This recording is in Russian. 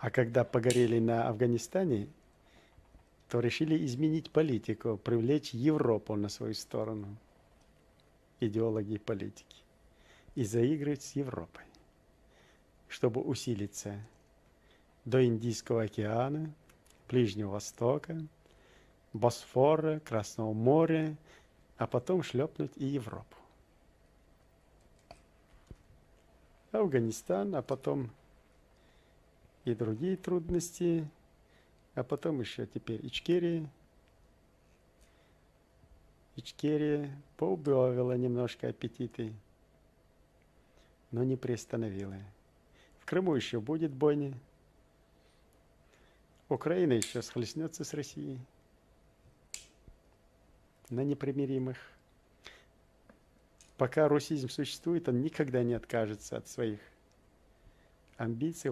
А когда погорели на Афганистане, то решили изменить политику, привлечь Европу на свою сторону, идеологи и политики, и заигрывать с Европой, чтобы усилиться до Индийского океана, Ближнего Востока, Босфора, Красного моря, а потом шлепнуть и Европу. Афганистан, а потом и другие трудности, а потом еще теперь Ичкерия. Ичкерия поубавила немножко аппетиты, но не приостановила. В Крыму еще будет бойня. Украина еще схлестнется с Россией на непримиримых. Пока русизм существует, он никогда не откажется от своих амбиций